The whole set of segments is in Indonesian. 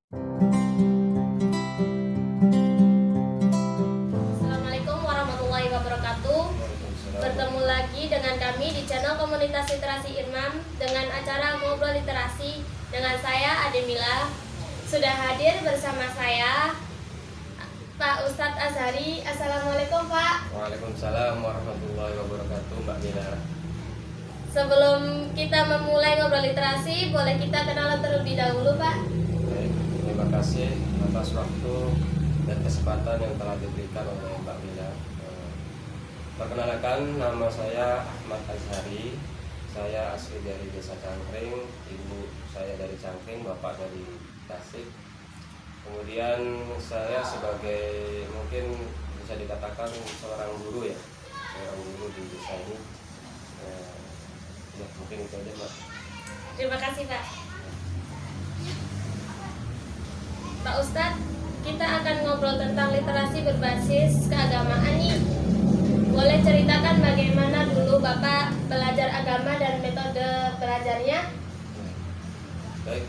Assalamualaikum warahmatullahi wabarakatuh. Bertemu lagi dengan kami di channel Komunitas Literasi Irmam dengan acara Ngobrol Literasi dengan saya Ademila. Sudah hadir bersama saya Pak Ustadz Azhari. Assalamualaikum Pak. Waalaikumsalam warahmatullahi wabarakatuh, Mbak Mila. Sebelum kita memulai ngobrol literasi, boleh kita kenalan terlebih dahulu Pak? Baik, terima kasih atas waktu dan kesempatan yang telah diberikan oleh Mbak Mila. Perkenalkan, nama saya Ahmad Azhari. Saya asli dari Desa Cangkring, ibu saya dari Cangkring, bapak dari Tasik. Kemudian saya sebagai mungkin bisa dikatakan seorang guru di desa ini. Ya, mungkin itu aja, Mbak. Terima kasih Pak. Pak Ustadz, kita akan ngobrol tentang literasi berbasis keagamaan nih. Boleh ceritakan bagaimana dulu Bapak belajar agama dan metode belajarnya? Baik,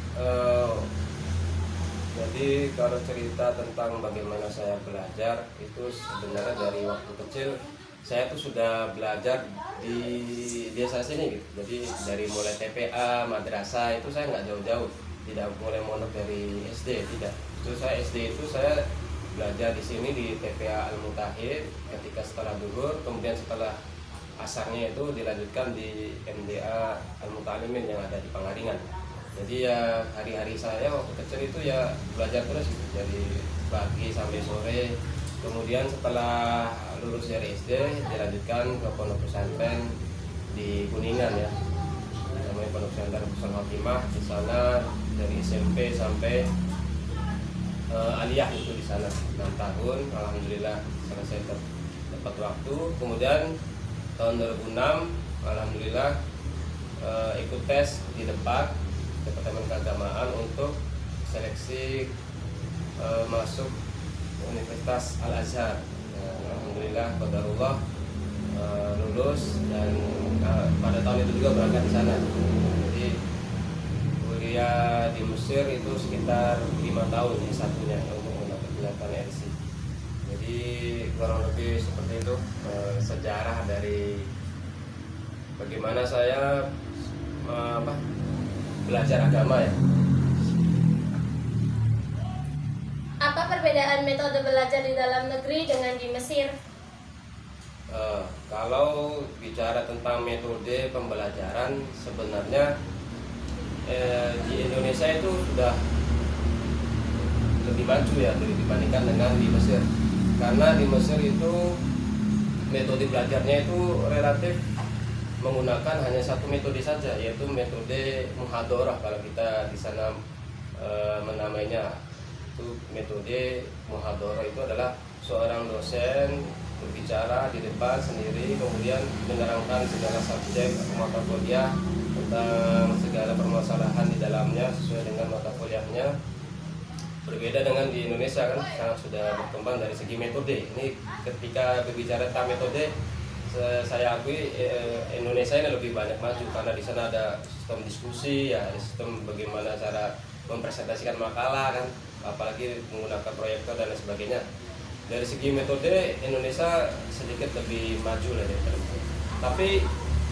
jadi kalau cerita tentang bagaimana saya belajar itu sebenarnya dari waktu kecil saya tuh sudah belajar di desa sini gitu. Jadi dari mulai TPA, madrasah itu saya nggak jauh-jauh, tidak mulai mondok dari SD, tidak. Itu saya SD itu saya belajar di sini di TPA Al-Mutahid ketika setelah duhur, kemudian setelah asarnya itu dilanjutkan di MDA Al-Muta'alimin yang ada di Pangaringan. Jadi ya hari-hari saya waktu kecil itu ya belajar terus gitu. Dari pagi sampai sore. Kemudian setelah lulus dari SD dilanjutkan ke pondok pesantren di Kuningan ya, namanya pondok pesantren Husnul Khotimah. Di sana dari SMP sampai aliyah itu di sana 6 tahun. Alhamdulillah selesai tepat waktu. Kemudian tahun 2006 alhamdulillah ikut tes di Departemen Keagamaan untuk seleksi masuk Universitas Al-Azhar. Alhamdulillah qadarullah lulus dan pada tahun itu juga berangkat di sana. Jadi kuliah di Mesir itu sekitar 5 tahun satunya untuk mendapatkan RC. Jadi kurang lebih seperti itu sejarah dari bagaimana saya belajar agama ya. Apa perbedaan metode belajar di dalam negeri dengan di Mesir? Kalau bicara tentang metode pembelajaran, sebenarnya di Indonesia itu sudah lebih maju ya dibandingkan dengan di Mesir. Karena di Mesir itu metode belajarnya itu relatif menggunakan hanya satu metode saja, yaitu metode muhadharah kalau kita di sana menamainya. Itu metode muhadharah itu adalah seorang dosen berbicara di depan sendiri, kemudian menerangkan segala subjek atau mata kuliah tentang segala permasalahan di dalamnya sesuai dengan mata kuliahnya. Berbeda dengan di Indonesia kan sangat sudah berkembang dari segi metode. Ini ketika berbicara tentang metode, saya akui Indonesia ini lebih banyak maju karena di sana ada sistem diskusi ya, sistem bagaimana cara mempresentasikan makalah kan, apalagi menggunakan proyektor dan lain sebagainya. Dari segi metode Indonesia sedikit lebih maju lah dari Mesir. Tapi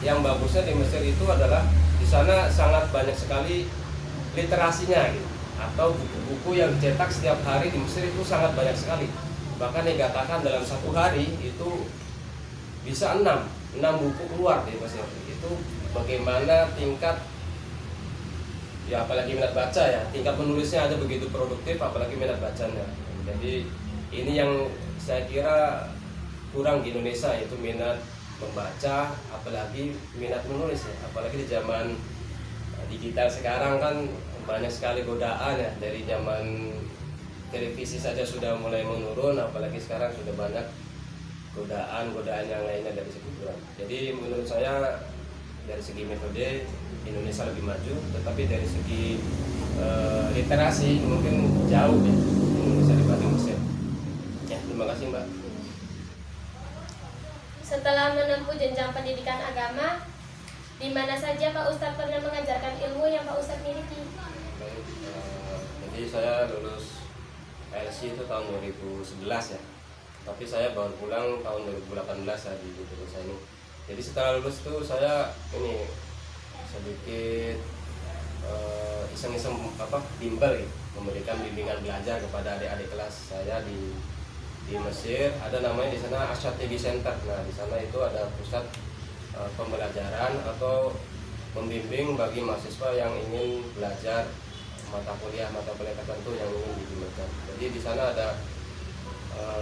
yang bagusnya di Mesir itu adalah di sana sangat banyak sekali literasinya gitu, atau buku-buku yang dicetak setiap hari di Mesir itu sangat banyak sekali. Bahkan dikatakan dalam satu hari itu bisa 6 buku keluar di Mesir. Itu bagaimana tingkat ya, apalagi minat baca ya, tingkat menulisnya aja begitu produktif, apalagi minat bacanya. Jadi ini yang saya kira kurang di Indonesia, yaitu minat membaca, apalagi minat menulis ya. Apalagi di zaman digital sekarang kan banyak sekali godaan ya, dari zaman televisi saja sudah mulai menurun, apalagi sekarang sudah banyak godaan yang lainnya dari segi kurang. Jadi menurut saya dari segi metode Indonesia lebih maju, tetapi dari segi literasi mungkin jauh ya Indonesia dibanding Mesir. Ya, terima kasih Mbak. Setelah menempuh jenjang pendidikan agama, di mana saja Pak Ustadz pernah mengajarkan ilmu yang Pak Ustadz miliki? Baik, jadi Jadi saya lulus LC itu tahun 2011 ya. Tapi saya baru pulang tahun 2018 ya di Indonesia ini. Jadi setelah lulus tuh saya ini sedikit iseng-iseng bimbel gitu, memberikan bimbingan belajar kepada adik-adik kelas saya di Mesir. Ada namanya di sana Asyatigi Center. Nah di sana itu ada pusat pembelajaran atau membimbing bagi mahasiswa yang ingin belajar mata kuliah tertentu yang ingin dibimbingkan. Jadi di sana ada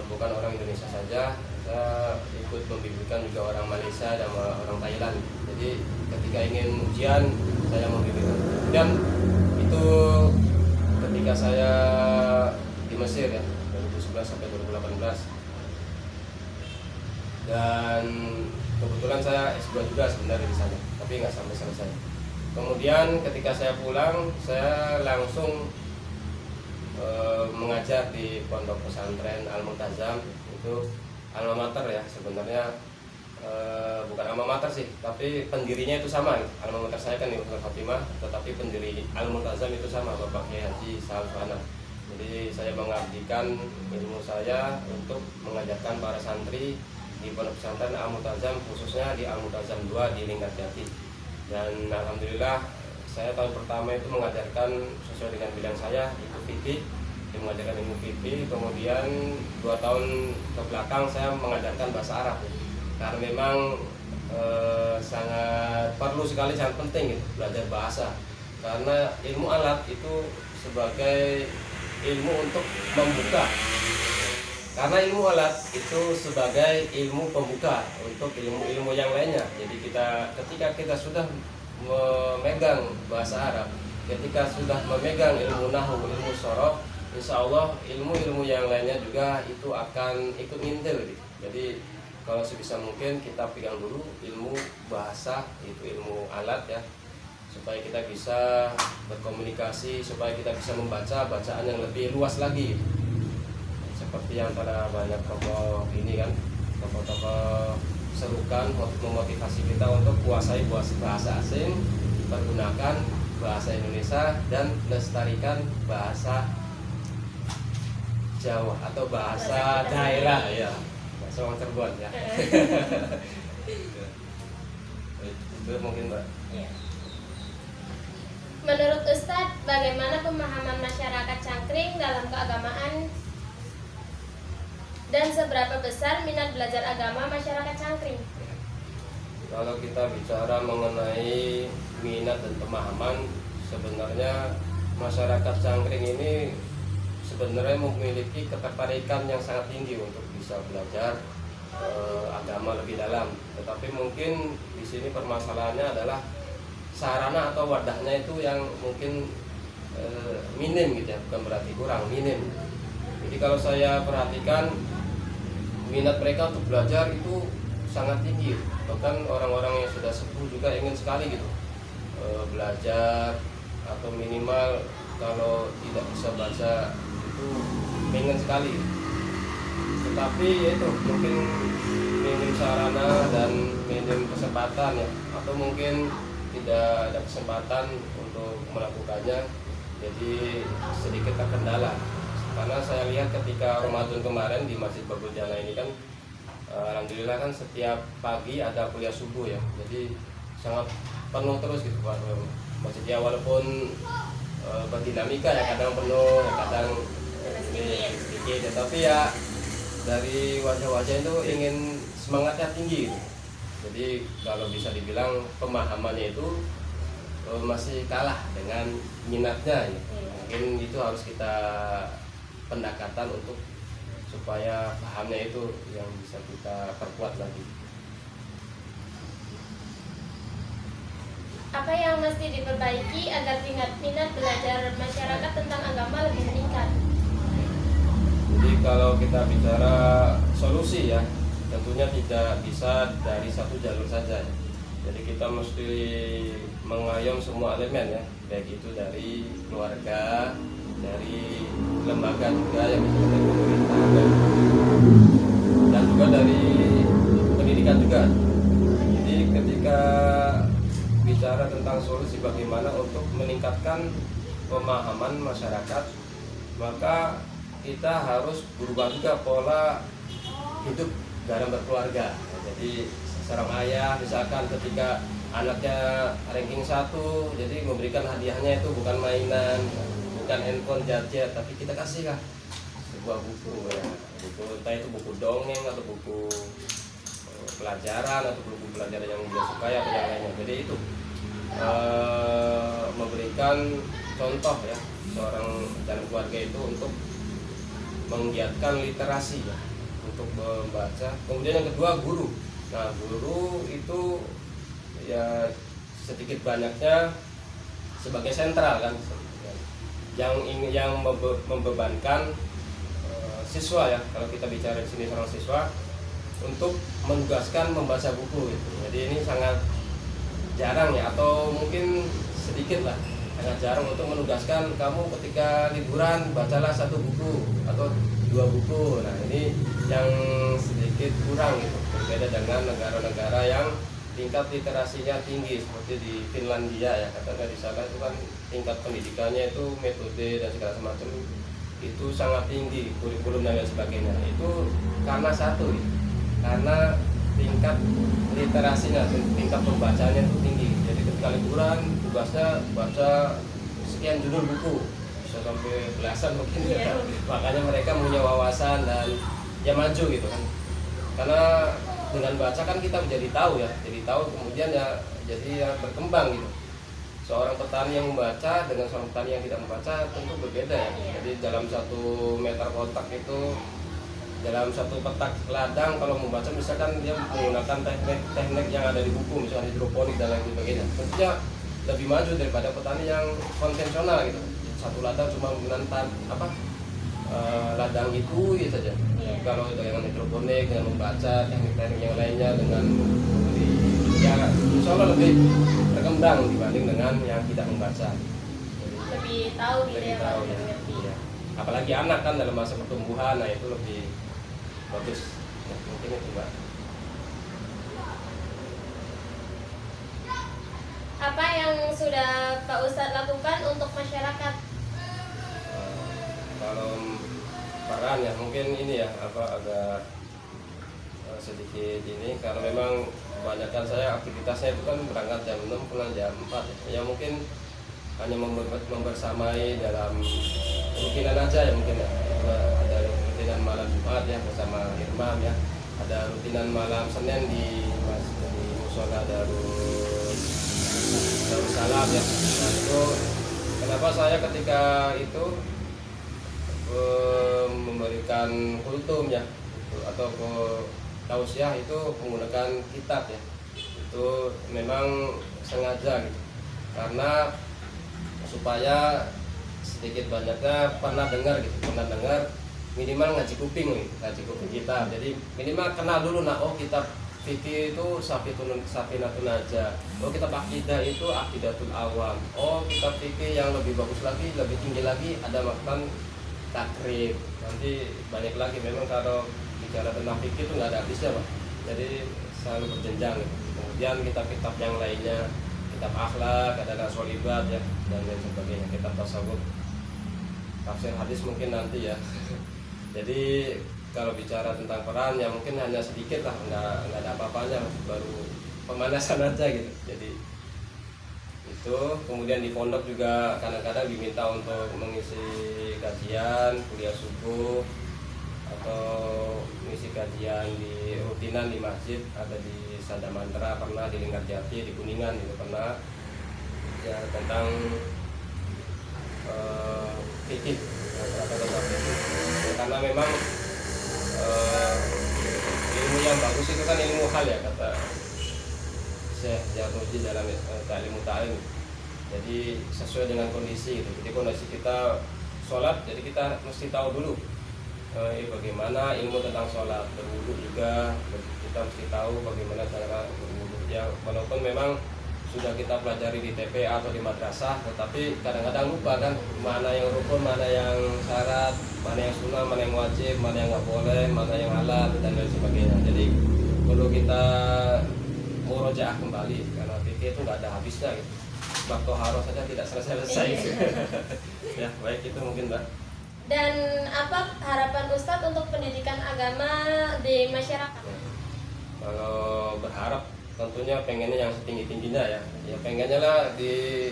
bukan orang Indonesia saja, saya ikut membimbingkan juga orang Malaysia dan orang Thailand. Jadi ketika ingin ujian saya membimbingkan. Dan itu ketika saya di Mesir ya 2011 sampai 2018. Dan kebetulan saya S2 juga sebenarnya di sana, tapi nggak sampai selesai. Kemudian ketika saya pulang, saya langsung mengajar di pondok pesantren Al-Multazam. Itu alma mater ya sebenarnya, bukan alma mater sih, tapi pendirinya itu sama. Alma mater saya kan di Universitas Fatimah, tetapi pendiri Al-Multazam itu sama, Bapak Kiai Haji Sa'al Suhana. Jadi saya mengabdikan ilmu saya untuk mengajarkan para santri di pondok pesantren Al-Multazam, khususnya di Al-Multazam 2 di Linggarjati. Dan alhamdulillah saya tahun pertama itu mengajarkan sesuai dengan bidang saya, itu fikih, mengajarkan ilmu fikih. Kemudian 2 tahun ke belakang saya mengajarkan bahasa Arab, karena memang sangat perlu sekali, sangat penting gitu, belajar bahasa, karena ilmu alat itu sebagai ilmu untuk membuka. Karena ilmu alat itu sebagai ilmu pembuka untuk ilmu-ilmu yang lainnya. Jadi ketika kita sudah memegang bahasa Arab, ketika sudah memegang ilmu nahwu, ilmu shorof, insya Allah ilmu-ilmu yang lainnya juga itu akan ikut ngintil gitu. Jadi kalau sebisa mungkin kita pegang dulu ilmu bahasa, itu ilmu alat ya, supaya kita bisa berkomunikasi, supaya kita bisa membaca bacaan yang lebih luas lagi. Seperti yang pada banyak tokoh ini kan, tokoh-tokoh serukan memotivasi kita untuk kuasai bahasa asing, pergunakan bahasa Indonesia, dan lestarikan bahasa Jawa atau bahasa daerah ya, bahasa orang Cirebon ya. Itu mungkin Mbak. Iya. Menurut Ustadz, bagaimana pemahaman masyarakat Cangkring dalam keagamaan dan seberapa besar minat belajar agama masyarakat Cangkring? Kalau kita bicara mengenai minat dan pemahaman, sebenarnya masyarakat Cangkring ini sebenarnya memiliki ketertarikan yang sangat tinggi untuk bisa belajar agama lebih dalam. Tetapi mungkin di sini permasalahannya adalah sarana atau wadahnya itu yang mungkin minim gitu ya, bukan berarti kurang, minim. Jadi kalau saya perhatikan minat mereka untuk belajar itu sangat tinggi. Bahkan orang-orang yang sudah sepuh juga ingin sekali gitu belajar, atau minimal kalau tidak bisa baca itu ingin sekali. Tetapi ya itu mungkin minim sarana dan minim kesempatan ya, atau mungkin tidak ada kesempatan untuk melakukannya, jadi sedikit terkendala. Karena saya lihat ketika Ramadan kemarin di Masjid Babul Jana ini kan, alhamdulillah kan setiap pagi ada kuliah subuh ya, jadi sangat penuh terus gitu Pak masjidnya, walaupun berdinamika ya, kadang penuh ya, kadang sedikit ya, tapi ya dari wajah-wajah itu ingin semangatnya tinggi gitu. Jadi kalau bisa dibilang pemahamannya itu masih kalah dengan minatnya ya. Mungkin itu harus kita pendekatan untuk supaya pahamnya itu yang bisa kita perkuat lagi. Apa yang mesti diperbaiki agar minat belajar masyarakat tentang agama lebih meningkat? Jadi kalau kita bicara solusi ya, tentunya tidak bisa dari satu jalur saja ya. Jadi kita mesti mengayom semua elemen ya, baik itu dari keluarga, dari lembaga juga yang misalnya dari pemerintah, dan juga dari pendidikan juga. Jadi ketika bicara tentang solusi bagaimana untuk meningkatkan pemahaman masyarakat maka kita harus berubah juga pola hidup dalam berkeluarga. Jadi seorang ayah misalkan ketika anaknya ranking 1, jadi memberikan hadiahnya itu bukan mainan, bukan handphone, gadget, tapi kita kasih lah sebuah buku ya, buku entah itu buku dongeng atau buku pelajaran atau buku pelajaran yang dia sukai atau yang lainnya. Jadi itu memberikan contoh ya seorang dalam keluarga itu untuk menggiatkan literasi ya, untuk membaca. Kemudian yang kedua guru. Nah guru itu ya sedikit banyaknya sebagai sentral kan, yang membebankan siswa ya, kalau kita bicara di sini seorang siswa untuk menugaskan membaca buku gitu. Jadi ini sangat jarang ya, atau mungkin sedikit lah, sangat jarang untuk menugaskan kamu ketika liburan bacalah 1 buku atau 2 buku. Nah ini yang sedikit kurang gitu, berbeda dengan negara-negara yang tingkat literasinya tinggi seperti di Finlandia ya, katanya di sana itu kan tingkat pendidikannya itu metode dan segala macam itu sangat tinggi, kurikulum dan lain sebagainya. Itu karena satu ya, karena tingkat literasinya, tingkat pembacanya itu tinggi. Jadi ketika liburan tugasnya baca sekian judul buku, bisa sampai belasan mungkin ya. Makanya mereka punya wawasan dan ya maju gitu kan, karena dengan baca kan kita menjadi tahu ya, jadi tahu, kemudian ya jadi ya berkembang gitu. Seorang petani yang membaca dengan seorang petani yang tidak membaca tentu berbeda ya. Jadi dalam 1 meter kotak itu, dalam 1 petak ladang kalau membaca misalkan dia menggunakan teknik yang ada di buku, misalnya hidroponik dan lain sebagainya, tentunya lebih maju daripada petani yang konvensional gitu. 1 ladang cuma menggunakan ladang itu ya saja. Kalau dengan hidroponik, dengan membaca teknik-teknik yang lainnya, dengan ya insya Allah lebih berkembang dibanding dengan yang tidak membaca. Lebih tahu gitu Lebih ya, tahu Pak, ya. mengerti. Iya. Apalagi anak kan dalam masa pertumbuhan, nah itu lebih bagus. Ya, mungkin itu Mbak. Apa yang sudah Pak Ustadz lakukan untuk masyarakat? Kalau peran ya mungkin ini ya agak sedikit ini, karena memang kebanyakan saya aktivitasnya itu kan berangkat jam 6 pulang jam 4 ya, mungkin hanya membersamai dalam rutinan aja ya, mungkin ya. Ada rutinan malam Jumat ya bersama imam ya, ada rutinan malam Senin di musola Darussalam ya. Nah itu kenapa saya ketika itu memberikan kultum ya atau tausiah itu menggunakan kitab ya, itu memang sengaja gitu, karena supaya sedikit banyaknya pernah dengar minimal ngaji kuping kitab. Jadi minimal kenal dulu oh kitab fikih itu Safinatun Najah, kitab akidah itu Aqidatul Awam, kitab fikih yang lebih bagus lagi, lebih tinggi lagi ada Matan Takrib. Nanti banyak lagi, memang kalau bicara tentang fikih itu nggak ada habisnya Pak, jadi selalu berjenjang. Kemudian kitab-kitab yang lainnya, kitab akhlak, ada Nasolibat ya dan lain sebagainya, kitab tasawuf, tafsir hadis mungkin nanti ya. Jadi kalau bicara tentang peran ya mungkin hanya sedikit lah, nggak ada apa-apanya, baru pemanasan aja gitu. Jadi itu kemudian di pondok juga kadang-kadang diminta untuk mengisi kajian kuliah subuh atau mengisi kajian di rutinan di masjid, ada di Sada Mantra pernah, di Linggarjati, di Kuningan juga pernah ya, tentang fikih tentang fikih. Karena memang ilmu yang bagus itu kan ilmu hal ya, kata Syekh Jarnuji dalam Ta'limu Ta'lim. Jadi sesuai dengan kondisi gitu. Jadi kondisi kita sholat, jadi kita mesti tahu dulu bagaimana ilmu tentang sholat. Berwudu juga kita mesti tahu bagaimana cara berwudu ya, walaupun memang sudah kita pelajari di TPA atau di madrasah, tetapi kadang-kadang lupa kan mana yang rukun, mana yang syarat, mana yang sunnah, mana yang wajib, mana yang nggak boleh, mana yang halal dan lain sebagainya. Jadi perlu kita murojaah kembali, karena fikih itu nggak ada habisnya gitu. Bab toharoh saja tidak selesai-selesai gitu. Ya baik, itu mungkin Mbak. Dan apa harapan Ustadz untuk pendidikan agama di masyarakat? Kalau berharap tentunya pengennya yang setinggi-tingginya ya. Ya pengennya lah di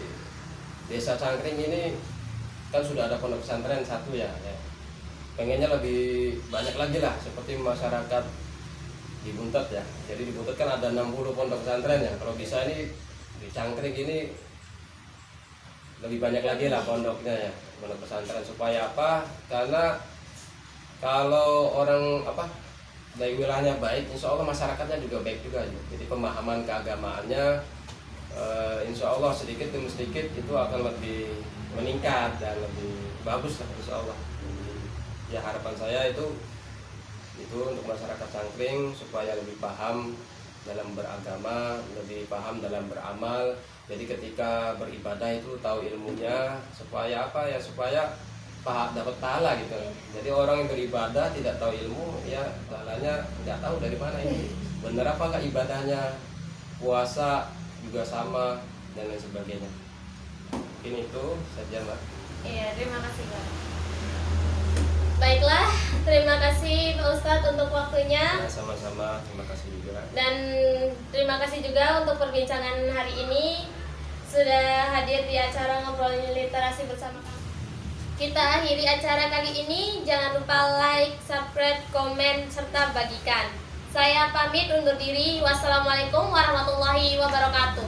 Desa Cangkring ini kan sudah ada pondok pesantren satu ya. Pengennya lebih banyak lagi lah seperti masyarakat di Buntet ya. Jadi di Buntet kan ada 60 pondok pesantren ya. Kalau bisa ini di Cangkring ini lebih banyak lagi lah pondoknya ya, pondok pesantren. Supaya apa? Karena kalau orang apa dari wilayahnya baik, insya Allah masyarakatnya juga baik juga. Jadi pemahaman keagamaannya insya Allah sedikit demi sedikit itu akan lebih meningkat dan lebih bagus lah insya Allah. Ya harapan saya itu untuk masyarakat Cangkring supaya lebih paham dalam beragama, lebih paham dalam beramal. Jadi ketika beribadah itu tahu ilmunya supaya apa ya, supaya dapat pahala gitu. Jadi orang yang beribadah tidak tahu ilmu ya pahalanya nggak tahu dari mana ini. Bener apa nggak ibadahnya, puasa juga sama dan lain sebagainya. Mungkin itu saja Mbak. Iya, terima kasih Pak. Baiklah, terima kasih Pak Ustadz untuk waktunya. Ya, sama-sama, terima kasih juga. Dan terima kasih juga untuk perbincangan hari ini sudah hadir di acara Ngobrolin Literasi bersama kami. Kita akhiri acara kali ini. Jangan lupa like, subscribe, komen, serta bagikan. Saya pamit undur diri. Wassalamualaikum warahmatullahi wabarakatuh.